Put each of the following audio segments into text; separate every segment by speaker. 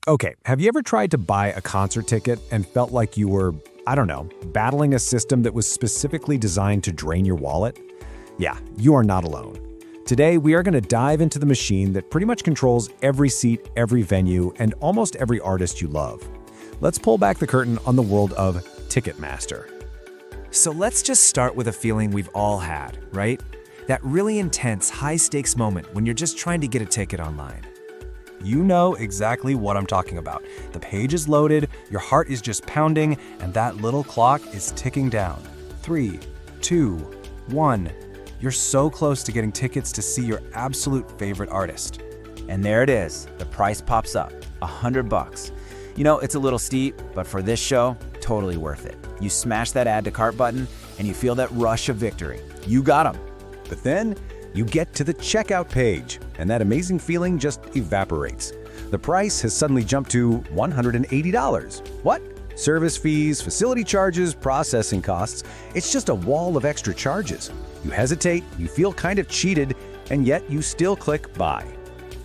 Speaker 1: Okay, have you ever tried to buy a concert ticket and felt like you were, I don't know, battling a system that was specifically designed to drain your wallet? Yeah, you are not alone. Today, we are going to dive into the machine that pretty much controls every seat, every venue, and almost every artist you love. Let's pull back the curtain on the world of Ticketmaster.
Speaker 2: So let's just start with a feeling we've all had, right? That really intense, high-stakes moment when you're just trying to get a ticket online.
Speaker 3: You know exactly what I'm talking about. The page is loaded, your heart is just pounding, and that little clock is ticking down. 3, 2, 1. You're so close to getting tickets to see your absolute favorite artist.
Speaker 4: And there it is. The price pops up, $100. You know, it's a little steep, but for this show, totally worth it. You smash that add to cart button, and you feel that rush of victory. You got them.
Speaker 1: But then, you get to the checkout page, and that amazing feeling just evaporates. The price has suddenly jumped to $180. What? Service fees, facility charges, processing costs. It's just a wall of extra charges. You hesitate, you feel kind of cheated, and yet you still click buy.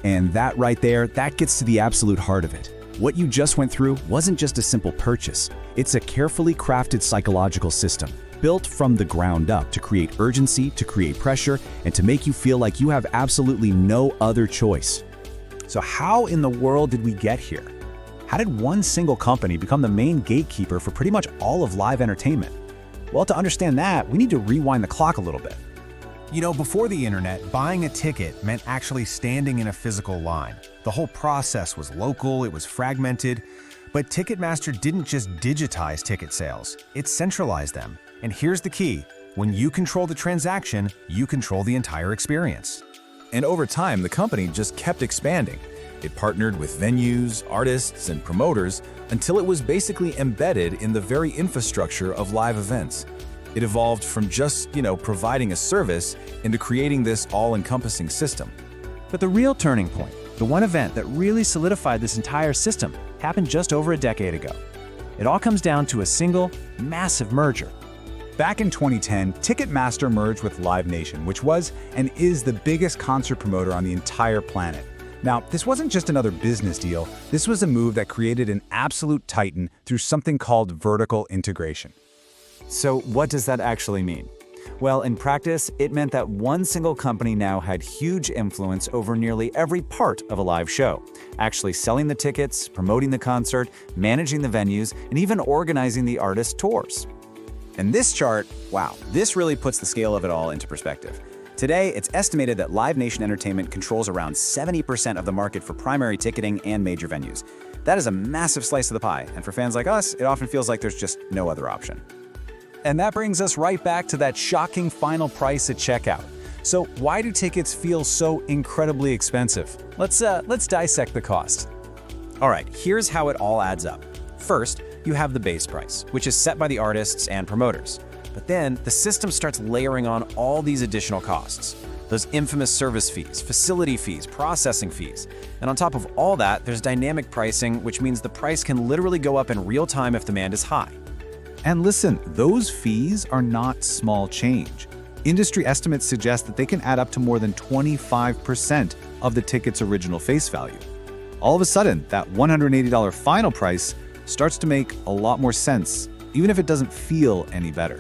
Speaker 5: And that right there, that gets to the absolute heart of it. What you just went through wasn't just a simple purchase. It's a carefully crafted psychological system, built from the ground up to create urgency, to create pressure, and to make you feel like you have absolutely no other choice.
Speaker 1: So how in the world did we get here? How did one single company become the main gatekeeper for pretty much all of live entertainment? Well, to understand that, we need to rewind the clock a little bit.
Speaker 6: You know, before the internet, buying a ticket meant actually standing in a physical line. The whole process was local, it was fragmented, but Ticketmaster didn't just digitize ticket sales, it centralized them. And here's the key: when you control the transaction, you control the entire experience.
Speaker 7: And over time, the company just kept expanding. It partnered with venues, artists, and promoters until it was basically embedded in the very infrastructure of live events. It evolved from just, providing a service into creating this all-encompassing system.
Speaker 8: But the real turning point, the one event that really solidified this entire system, happened just over a decade ago. It all comes down to a single, massive merger.
Speaker 5: Back in 2010, Ticketmaster merged with Live Nation, which was and is the biggest concert promoter on the entire planet. Now, this wasn't just another business deal. This was a move that created an absolute titan through something called vertical integration.
Speaker 4: So what does that actually mean? Well, in practice, it meant that one single company now had huge influence over nearly every part of a live show, actually selling the tickets, promoting the concert, managing the venues, and even organizing the artist tours.
Speaker 9: And this chart, wow, this really puts the scale of it all into perspective. Today, it's estimated that Live Nation Entertainment controls around 70% of the market for primary ticketing and major venues. That is a massive slice of the pie, and for fans like us, it often feels like there's just no other option.
Speaker 1: And that brings us right back to that shocking final price at checkout. So why do tickets feel so incredibly expensive? Let's dissect the cost.
Speaker 9: All right, here's how it all adds up. First, you have the base price, which is set by the artists and promoters. But then the system starts layering on all these additional costs. Those infamous service fees, facility fees, processing fees. And on top of all that, there's dynamic pricing, which means the price can literally go up in real time if demand is high.
Speaker 5: And listen, those fees are not small change. Industry estimates suggest that they can add up to more than 25% of the ticket's original face value. All of a sudden, that $180 final price starts to make a lot more sense, even if it doesn't feel any better.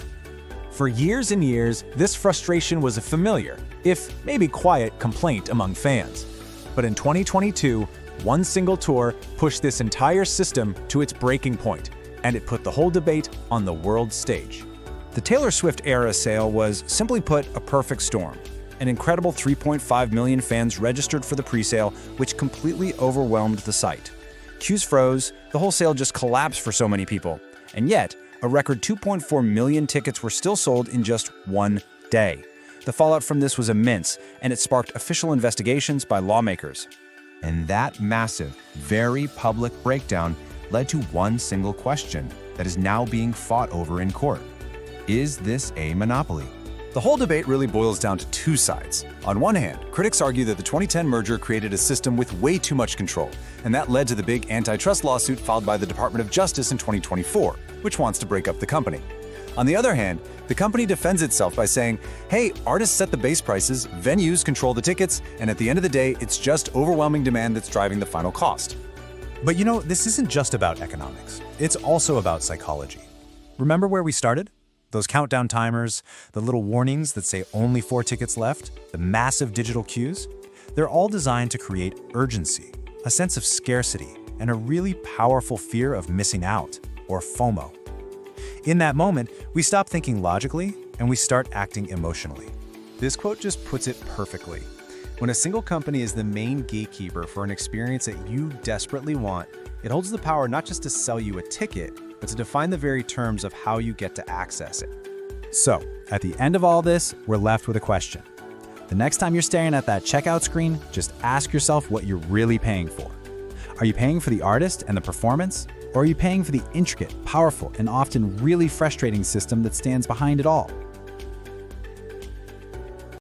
Speaker 1: For years and years, this frustration was a familiar, if maybe quiet, complaint among fans. But in 2022, one single tour pushed this entire system to its breaking point, and it put the whole debate on the world stage. The Taylor Swift era sale was, simply put, a perfect storm. An incredible 3.5 million fans registered for the presale, which completely overwhelmed the site. Queues froze, the whole sale just collapsed for so many people. And yet, a record 2.4 million tickets were still sold in just one day. The fallout from this was immense, and it sparked official investigations by lawmakers.
Speaker 6: And that massive, very public breakdown led to one single question that is now being fought over in court. Is this a monopoly?
Speaker 7: The whole debate really boils down to two sides. On one hand, critics argue that the 2010 merger created a system with way too much control, and that led to the big antitrust lawsuit filed by the Department of Justice in 2024, which wants to break up the company. On the other hand, the company defends itself by saying, hey, artists set the base prices, venues control the tickets, and at the end of the day, it's just overwhelming demand that's driving the final cost.
Speaker 3: But you know, this isn't just about economics. It's also about psychology. Remember where we started? Those countdown timers, the little warnings that say only 4 tickets left, the massive digital cues? They're all designed to create urgency, a sense of scarcity, and a really powerful fear of missing out, or FOMO. In that moment, we stop thinking logically and we start acting emotionally.
Speaker 6: This quote just puts it perfectly. When a single company is the main gatekeeper for an experience that you desperately want, it holds the power not just to sell you a ticket, but to define the very terms of how you get to access it.
Speaker 8: So, at the end of all this, we're left with a question. The next time you're staring at that checkout screen, just ask yourself what you're really paying for. Are you paying for the artist and the performance? Or are you paying for the intricate, powerful, and often really frustrating system that stands behind it all?